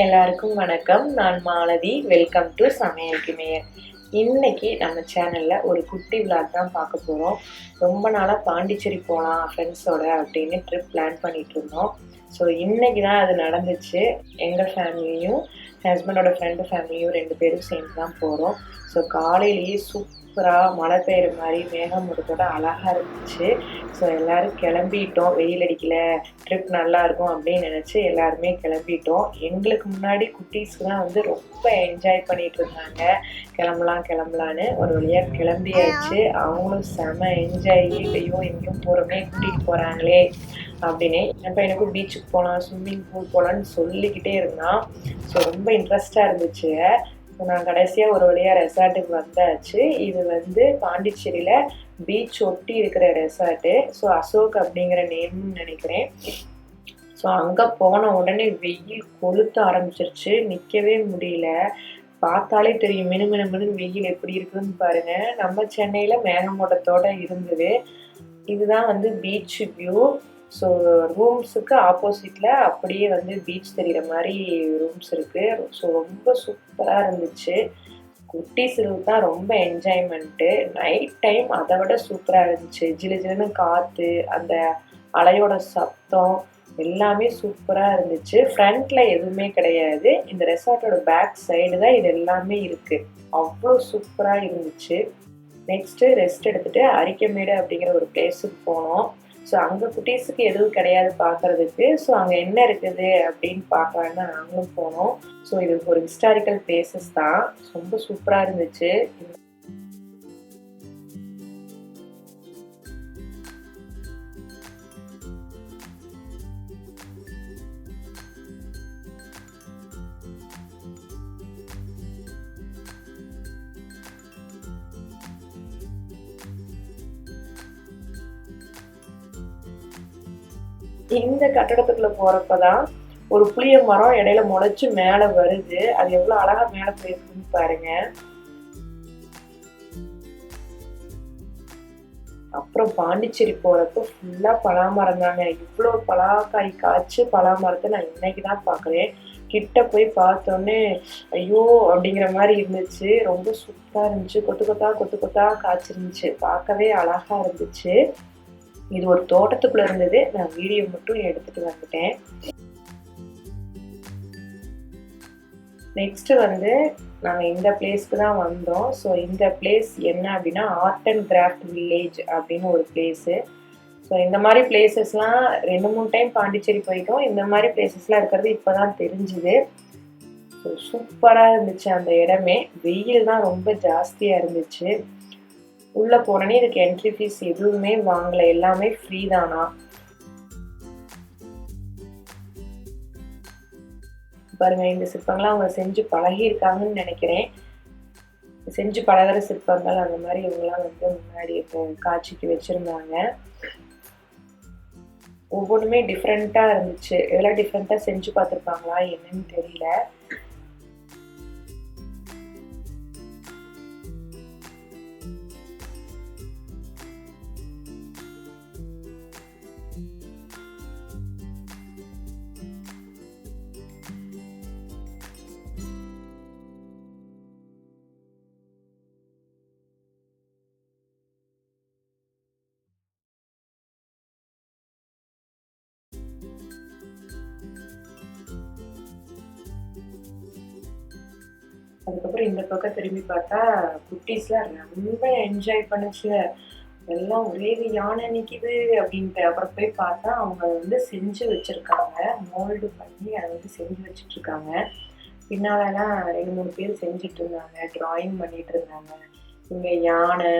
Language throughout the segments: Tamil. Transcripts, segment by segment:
எல்லாருக்கும் வணக்கம். நான் மாலதி. வெல்கம் டு சமையலுக்கு மேயர். இன்னைக்கு நம்ம சேனல்ல ஒரு குட்டி விளாக் தான் பார்க்க போறோம். ரொம்ப நாளா பாண்டிச்சேரி போலாம் ஃப்ரெண்ட்ஸோட அப்படின்னு ட்ரிப் பிளான் பண்ணிட்டு இருந்தோம். ஸோ இன்னைக்கு தான் அது நடந்துச்சு. எங்க ஃபேமிலியும், ஹஸ்பண்டோட ஃப்ரெண்டு ஃபேமிலியும் 2 பேரும் சேர்ந்து தான் போறோம். ஸோ காலையிலேயே சூப்பரா மழை பெய்யுற மாரி மேகமூட்டத்தோட அழகா இருந்துச்சு. ஸோ எல்லாரும் கிளம்பிட்டோம். வெயில் அடிக்கல, ட்ரிப் நல்லாயிருக்கும் அப்படின்னு நினச்சி எல்லாருமே கிளம்பிட்டோம். எங்களுக்கு முன்னாடி குட்டீஸ்க்கு தான் வந்து ரொம்ப என்ஜாய் பண்ணிட்டு இருந்தாங்க. கிளம்பலாம் கிளம்பலான்னு. ஒரு வழியாக கிளம்பியாச்சு. அவங்களும் செம என்ஜாய். ஐயோ எங்கேயும் போகிறோமே, கூட்டிகிட்டு போகிறாங்களே அப்படின்னு. என் பையனுக்கும் பீச்சுக்கு போகலாம், ஸ்விம்மிங் பூல் போகலான்னு சொல்லிக்கிட்டே இருந்தான். ஸோ ரொம்ப இன்ட்ரெஸ்டாக இருந்துச்சு. ஸோ நான் கடைசியாக ஒரு வழியாக ரெசார்ட்டுக்கு வந்தாச்சு. இது வந்து பாண்டிச்சேரியில் பீச் ஒட்டி இருக்கிற ரெசார்ட்டு. ஸோ அசோக் அப்படிங்கிற நேம்னு நினைக்கிறேன். ஸோ அங்கே போன உடனே வெயில் கொளுத்த ஆரம்பிச்சிருச்சு. நிற்கவே முடியல. பார்த்தாலே தெரியும் மினுமினுமினுன்னு வெயில் எப்படி இருக்குதுன்னு பாருங்க. நம்ம சென்னையில் மேகமூட்டத்தோட இருந்தது. இதுதான் வந்து பீச் வியூ. ஸோ ரூம்ஸுக்கு ஆப்போசிட்டில் அப்படியே வந்து பீச் தெரிகிற மாதிரி ரூம்ஸ் இருக்குது. ஸோ ரொம்ப சூப்பராக இருந்துச்சு. குட்டீஸுக்கு தான் ரொம்ப என்ஜாய்மெண்ட்டு. நைட் டைம் அதை விட சூப்பராக இருந்துச்சு. ஜிலு ஜிலுன்னு காற்று, அந்த அலையோட சத்தம் எல்லாமே சூப்பராக இருந்துச்சு. ஃப்ரண்ட்டில் எதுவுமே கிடையாது. இந்த ரெசார்ட்டோட பேக் சைடு தான் இது எல்லாமே இருக்குது. அவ்வளோ சூப்பராக இருந்துச்சு. நெக்ஸ்ட்டு ரெஸ்ட் எடுத்துகிட்டு அரிக்கமேடு அப்படிங்கிற ஒரு பிளேஸுக்கு போனோம். ஸோ அங்கே குட்டீஸுக்கு எதுவும் கிடையாது பார்க்குறதுக்கு. ஸோ அங்கே என்ன இருக்குது அப்படின்னு பார்க்கலான்னு தான் நாங்களும் போனோம். ஸோ இது ஒரு ஹிஸ்டாரிக்கல் பிளேசஸ் தான். ரொம்ப சூப்பராக இருந்துச்சு. இந்த கட்டடத்துக்குள்ள போறப்பதான் ஒரு புளிய மரம் இடையில முளைச்சு மேல வருது. அது எவ்வளவு அழகா மேல போயிருக்குன்னு பாருங்க. அப்புறம் பாண்டிச்சேரி போறப்ப ஃபுல்லா பலாமரம் தாங்க. இவ்வளோ பலாக்காய் காய்ச்சி பலாமரத்தை நான் இன்னைக்குதான் பாக்குறேன். கிட்ட போய் பார்த்தோன்னே ஐயோ அப்படிங்கிற மாதிரி இருந்துச்சு. ரொம்ப சூப்பரா இருந்துச்சு. கொத்து கொத்தா கொத்து கொத்தா காய்ச்சிருந்துச்சு. பார்க்கவே அழகா இருந்துச்சு. இது ஒரு தோட்டத்துக்குள்ள இருந்தது. நான் வீடியோ மட்டும் எடுத்துட்டு வந்துட்டேன். நெக்ஸ்ட் வந்து நாங்க இந்த பிளேஸ்க்கு தான் வந்தோம். ஸோ இந்த பிளேஸ் என்ன அப்படின்னா ஆர்ட் அண்ட் கிராஃப்ட் வில்லேஜ் அப்படின்னு ஒரு பிளேஸு. ஸோ இந்த மாதிரி பிளேசஸ்லாம் 2-3 டைம் பாண்டிச்சேரி போயிட்டோம். இந்த மாதிரி பிளேசஸ்லாம் இருக்கிறது இப்போதான் தெரிஞ்சுது. ஸோ சூப்பராக இருந்துச்சு அந்த இடமே. வெயில் தான் ரொம்ப ஜாஸ்தியாக இருந்துச்சு. உள்ள போனோடனே இதுக்கு என்ட்ரி ஃபீஸ் எதுவுமே வாங்கல. எல்லாமே ஃப்ரீ தானா. பாருங்க இந்த சிற்பங்கள்லாம் அவங்க செஞ்சு பழகியிருக்காங்கன்னு நினைக்கிறேன். செஞ்சு பழகிற சிற்பங்கள் அந்த மாதிரி இவங்கெல்லாம் வந்து முன்னாடி இப்போ காட்சிக்கு வச்சிருந்தாங்க. ஒவ்வொன்றுமே டிஃப்ரெண்ட்டாக இருந்துச்சு. இதெல்லாம் டிஃப்ரெண்ட்டாக செஞ்சு பார்த்துருப்பாங்களா என்னன்னு தெரியல. அதுக்கப்புறம் இந்த பக்கம் திரும்பி பார்த்தா குட்டீஸ்லாம் ரொம்ப என்ஜாய் பண்ணுச்சு. எல்லாம் ஒரே யானை நிக்குது அப்படின்ட்டு. அப்புறம் போய் பார்த்தா அவங்க வந்து செஞ்சு வச்சிருக்காங்க. மோல்டு பண்ணி அதை வந்து செஞ்சு வச்சுட்டு இருக்காங்க. பின்னாலலாம் 2-3 பேர் செஞ்சுட்டு இருந்தாங்க. டிராயிங் பண்ணிட்டு இருந்தாங்க. இங்க யானை,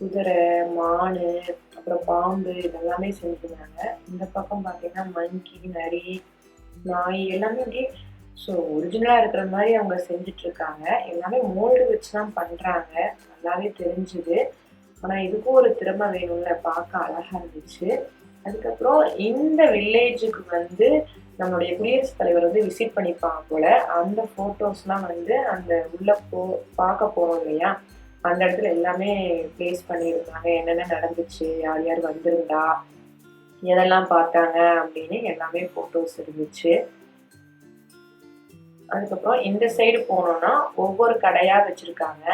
குதிரை, மானு, அப்புறம் பாம்பு இதெல்லாமே செஞ்சிருந்தாங்க. இந்த பக்கம் பார்த்தீங்கன்னா மங்கி, நரி, நாய் எல்லாமே அப்படியே ஸோ ஒரிஜினலாக இருக்கிற மாதிரி அவங்க செஞ்சுட்டு இருக்காங்க. எல்லாமே மோல்டு வச்சு தான் பண்ணுறாங்க. நல்லாவே தெரிஞ்சுது. ஆனால் இதுக்கும் ஒரு திறமை வேணும்ல. பார்க்க அழகா இருந்துச்சு. அதுக்கப்புறம் இந்த வில்லேஜுக்கு வந்து நம்மளுடைய குடியரசுத் தலைவர் வந்து விசிட் பண்ணிப்பாங்க போல. அந்த ஃபோட்டோஸ்லாம் வந்து அந்த உள்ள பார்க்க போகிறோம் இல்லையா, அந்த இடத்துல எல்லாமே ப்ளேஸ் பண்ணியிருந்தாங்க. என்னென்ன நடந்துச்சு, யார் யார் வந்திருந்தா, எதெல்லாம் பார்த்தாங்க அப்படின்னு எல்லாமே ஃபோட்டோஸ் இருந்துச்சு. அதுக்கப்புறம் இந்த சைடு போனோம்னா ஒவ்வொரு கடையா வச்சிருக்காங்க.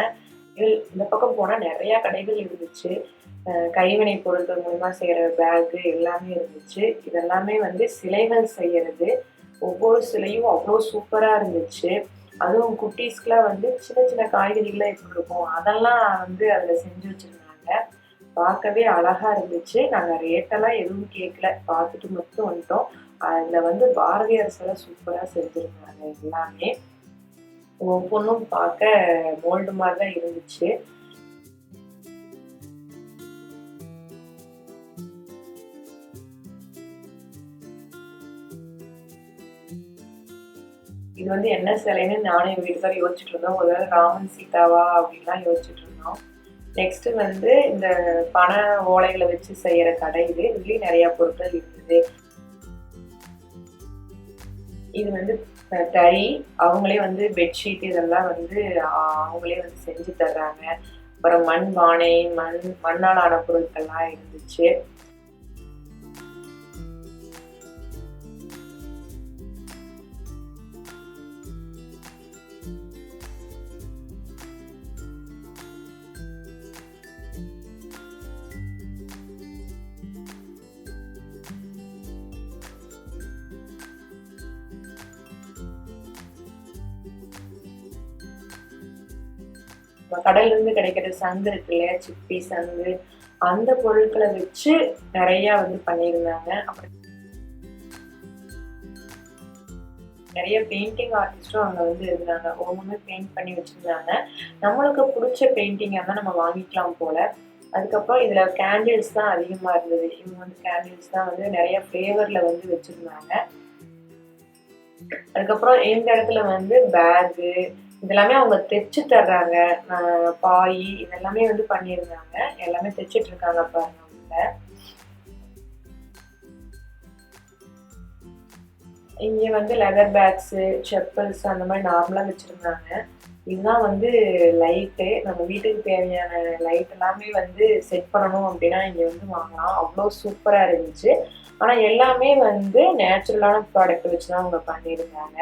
இந்த பக்கம் போனா நிறைய கடைகள் இருந்துச்சு. கைவினை பொருட்கள் மூலமா செய்யற பேகு எல்லாமே இருந்துச்சு. இதெல்லாமே வந்து சிலைகள் செய்யறது. ஒவ்வொரு சிலையும் அவ்வளோ சூப்பரா இருந்துச்சு. அதுவும் குட்டீஸ்க்குலாம் வந்து சின்ன சின்ன காய்கறிகள்லாம் எப்படி இருக்கும் அதெல்லாம் வந்து அதில் செஞ்சு வச்சிருந்தாங்க. பார்க்கவே அழகா இருந்துச்சு. நாங்க ரேட்டெல்லாம் எதுவும் கேட்கல. பார்த்துட்டு மட்டும் வந்துட்டோம். அதுல வந்து பாரதியார் சிலை சூப்பரா செஞ்சிருந்தாங்க எல்லாமே. ஒவ்வொன்னும் பார்க்க மோல்டு மாதிரி தான் இருந்துச்சு. இது வந்து என்ன சிலைன்னு நானும் எங்க வீட்டுக்காரர் யோசிச்சுட்டு இருந்தோம். ஒருவேளை ராமன் சீதாவா அப்படின்லாம் யோசிச்சுட்டு இருந்தோம். நெக்ஸ்ட் வந்து இந்த பனை ஓலைகளை வச்சு செய்யற கடை இது. இதுலயும் நிறைய பொருட்கள் இருந்தது. இது வந்து தறி, அவங்களே வந்து பெட்ஷீட் இதெல்லாம் வந்து அவங்களே வந்து செஞ்சு தர்றாங்க. அப்புறம் மண் பானை, மண்ணால் ஆன பொருட்கள்லாம் இருந்துச்சு. கடல்ல இருந்து கிடைக்கிற சங்கு இருக்கு இல்லையா, சிப்பி சங்கு, அந்த பொருட்களை வச்சு நிறைய வந்து பண்ணியிருந்தாங்க. அப்புறம் நிறைய பெயிண்டிங் ஆர்டிஸ்டும் அங்க வந்து இருந்தாங்க. ஒவ்வொன்றுமே பெயிண்ட் பண்ணி வச்சிருந்தாங்க. நம்மளுக்கு பிடிச்ச பெயிண்டிங்கா தான் நம்ம வாங்கிக்கலாம் போல. அதுக்கப்புறம் இதுல கேண்டில்ஸ் தான் அதிகமா இருந்தது. இவங்க வந்து கேண்டில்ஸ் தான் வந்து நிறைய ஃபிளேவர்ல வந்து வச்சிருந்தாங்க. அதுக்கப்புறம் இந்த இடத்துல வந்து பேகு இதெல்லாமே அவங்க தைச்சு தர்றாங்க. பாய் இதெல்லாமே வந்து பண்ணியிருந்தாங்க. எல்லாமே தைச்சிட்டு இருக்காங்க பாருங்க உள்ள. இங்க வந்து லெதர் பேக்ஸ், செப்பல்ஸ் அந்த மாதிரி நார்மலா வச்சிருந்தாங்க. இதுதான் வந்து லைட்டு. நம்ம வீட்டுக்கு தேவையான லைட் எல்லாமே வந்து செட் பண்ணணும் அப்படின்னா இங்க வந்து வாங்கலாம். அவ்வளோ சூப்பரா இருந்துச்சு. ஆனா எல்லாமே வந்து நேச்சுரலான ப்ராடக்ட் வச்சுதான் அவங்க பண்ணியிருந்தாங்க.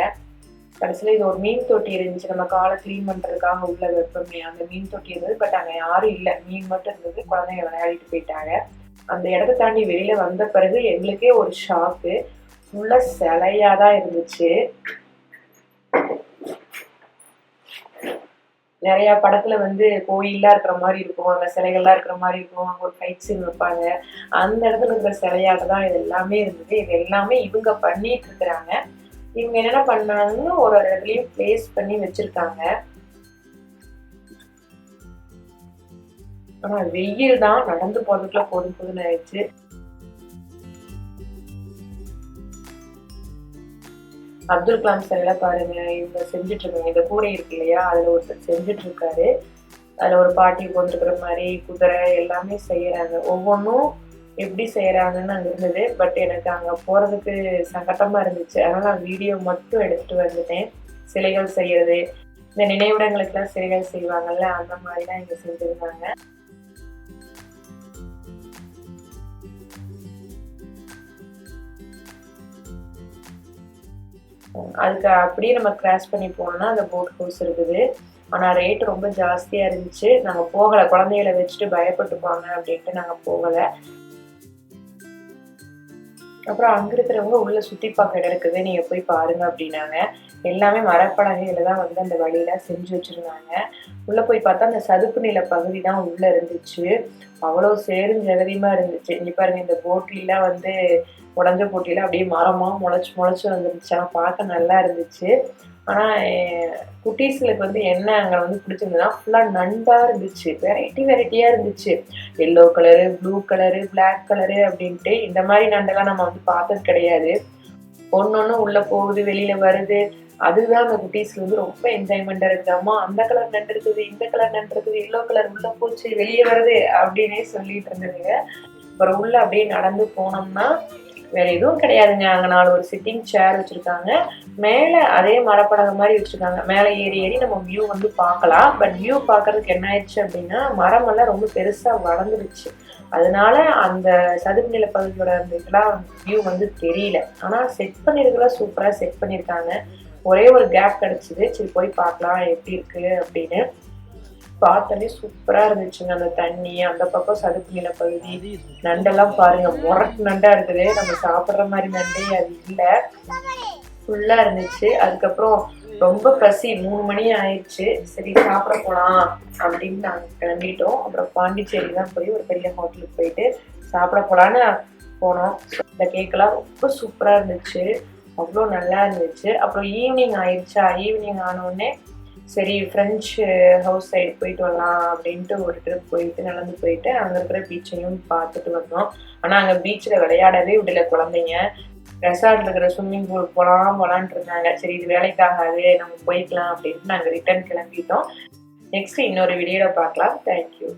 கடைசியில் இது ஒரு மீன் தொட்டி இருந்துச்சு. நம்ம காலை கிளீன் பண்றதுக்காக உள்ள வைப்போமே அந்த மீன் தொட்டி இருந்தது. பட் அங்க யாரும் இல்லை, மீன் மட்டும் இருந்தது. குழந்தைங்க விளையாடிட்டு போயிட்டாங்க. அந்த இடத்த தாண்டி வெளியில வந்த பிறகு எங்களுக்கே ஒரு ஷாக்கு. ஃபுல்லா சிலையாதான் இருந்துச்சு. நிறைய படத்துல வந்து கோயில்லாம் இருக்கிற மாதிரி இருக்கும், அங்க சிலைகள்லாம் இருக்கிற மாதிரி இருக்கும், அங்க ஒரு ஃபைட் சீன் வைப்பாங்க. அந்த இடத்துல இருக்கிற சிலையாக தான் இது எல்லாமே இருந்தது. இது எல்லாமே இவங்க பண்ணிட்டு இருக்கிறாங்க. இவங்க என்னென்ன பண்ணாங்கன்னு ஒரு இடத்துலயும் பிளேஸ் பண்ணி வச்சிருக்காங்க. ஆனா வெயில் தான், நடந்து போறதுக்குள்ள போதும் போதுன்னு ஆயிடுச்சு. அப்துல் கலாம் சிலையில பாருங்க, இவங்க செஞ்சுட்டு இருக்காங்க. இந்த கூடை இருக்கு இல்லையா, அதுல ஒருத்தர் செஞ்சுட்டு இருக்காரு. அதுல ஒரு பாட்டி போட்டுருக்கிற மாதிரி குதிரை எல்லாமே செய்யறாங்க. ஒவ்வொன்றும் எப்படி செய்யறாங்கன்னு அங்க இருந்தது. பட் எனக்கு அங்க போறதுக்கு சங்கட்டமா இருந்துச்சு. அதனால நான் வீடியோ மட்டும் எடுத்துட்டு வந்துட்டேன். சிலைகள் செய்யறது, இந்த நினைவிடங்களுக்கு எல்லாம் சிலைகள் செய்வாங்கல்ல, அந்த மாதிரிலாம் இங்க செஞ்சிருந்தாங்க. அதுக்கு அப்படியே நம்ம கிராஸ் பண்ணி போனோம்னா அந்த போட் ஹவுஸ் இருக்குது. ஆனா ரேட் ரொம்ப ஜாஸ்தியா இருந்துச்சு. நாங்க போகல, குழந்தைகளை வச்சுட்டு பயப்பட்டுப்பாங்க அப்படின்ட்டு நாங்க போகல. அப்புறம் அங்க இருக்கிறவங்க உள்ள சுத்தி பார்க்க இடம் இருக்குது, நீங்க போய் பாருங்க அப்படின்னாங்க. எல்லாமே மரப்பலகையில தான் வந்து அந்த வழியில செஞ்சு வச்சிருந்தாங்க. உள்ள போய் பார்த்தா அந்த சதுப்பு நில பகுதி தான் உள்ள இருந்துச்சு. அவ்வளோ சேரும் ஜெகதியுமா இருந்துச்சு. இங்க பாருங்க, இந்த போட்டிலாம் வந்து உடஞ்ச போட்டியில அப்படியே மரமா முளைச்சு வந்துருந்துச்சு. ஆனா பார்க்க நல்லா இருந்துச்சு. ஆனா குட்டீஸ்களுக்கு வந்து என்ன அங்க வந்து பிடிச்சிருந்ததுன்னா ஃபுல்லா நண்டா இருந்துச்சு. வெரைட்டியா இருந்துச்சு. Yellow colour, blue colour, black colour அப்படின்ட்டு. இந்த மாதிரி நண்டெல்லாம் நம்ம வந்து பார்த்தது கிடையாது. ஒன்னொன்னு உள்ள போகுது, வெளியில வருது. அதுதான் அந்த குட்டீஸ்க்கு வந்து ரொம்ப என்ஜாய்மெண்டா இருக்குது. அம்மா அந்த கலர் நண்டு இருக்குது, இந்த கலர் நண்டு இருக்குது, எல்லோ கலர் உள்ள போச்சு, வெளியே வருது அப்படின்னே சொல்லிட்டு இருந்ததுங்க. அப்புறம் உள்ள அப்படியே நடந்து போனோம்னா வேற எதுவும் கிடையாதுங்க. அங்க 4 ஒரு சிட்டிங் சேர் வச்சிருக்காங்க. மேல அதே மரப்பலகை மாதிரி வச்சிருக்காங்க. மேல ஏறி நம்ம வியூ வந்து பார்க்கலாம். பட் வியூ பார்க்கறதுக்கு என்ன ஆயிடுச்சு அப்படின்னா, மரமெல்லாம் ரொம்ப பெருசா வளர்ந்துருச்சு. அதனால அந்த சதுப்பு நில பகுதியோட அந்த இதெல்லாம் வியூ வந்து தெரியல. ஆனா செட் பண்ணிருக்கலாம், சூப்பரா செட் பண்ணிருக்காங்க. ஒரே ஒரு கேப் கிடைச்சிது. சரி போய் பார்க்கலாம் எப்படி இருக்கு அப்படின்னு. பார்த்தோன்னே சூப்பரா இருந்துச்சுங்க அந்த தண்ணி. அந்த பக்கம் சதுப்பு நில பகுதி. நண்டெல்லாம் பாருங்க, முரட்டு நண்டா இருக்குது. நம்ம சாப்பிடுற மாதிரி நண்டே அது இல்ல. ஃபுல்லா இருந்துச்சு. அதுக்கப்புறம் ரொம்ப பசி, 3 மணி ஆயிடுச்சு. சரி சாப்பிட போலாம் அப்படின்னு நாங்க கிளம்பிட்டோம். அப்புறம் பாண்டிச்சேரி தான் போய் ஒரு பெரிய ஹோட்டலுக்கு போயிட்டு சாப்பிட போலான்னு போனோம். இந்த கேக்கெல்லாம் ரொம்ப சூப்பரா இருந்துச்சு. அவ்வளோ நல்லா இருந்துச்சு. அப்புறம் ஈவினிங் ஆயிடுச்சா, ஈவினிங் ஆனோடனே சரி ஃப்ரெஞ்சு ஹவுஸ் சைடு போயிட்டு வரலாம் அப்படின்ட்டு ஒரு ட்ரிப் போயிட்டு நடந்து போயிட்டு அங்கே இருக்கிற பீச்சையும் பார்த்துட்டு வந்தோம். ஆனால் அங்கே பீச்சில் விளையாடவே விடல குழந்தைங்க. ரெசார்ட்ல இருக்கிற ஸ்விம்மிங் பூல் போலான்ட்டு இருந்தாங்க. சரி இது வேலைக்காகாது, நம்ம போய்க்கலாம் அப்படின்ட்டு நாங்கள் ரிட்டர்ன் கிளம்பிட்டோம். நெக்ஸ்ட் இன்னொரு வீடியோவில் பார்க்கலாம். தேங்க்யூ.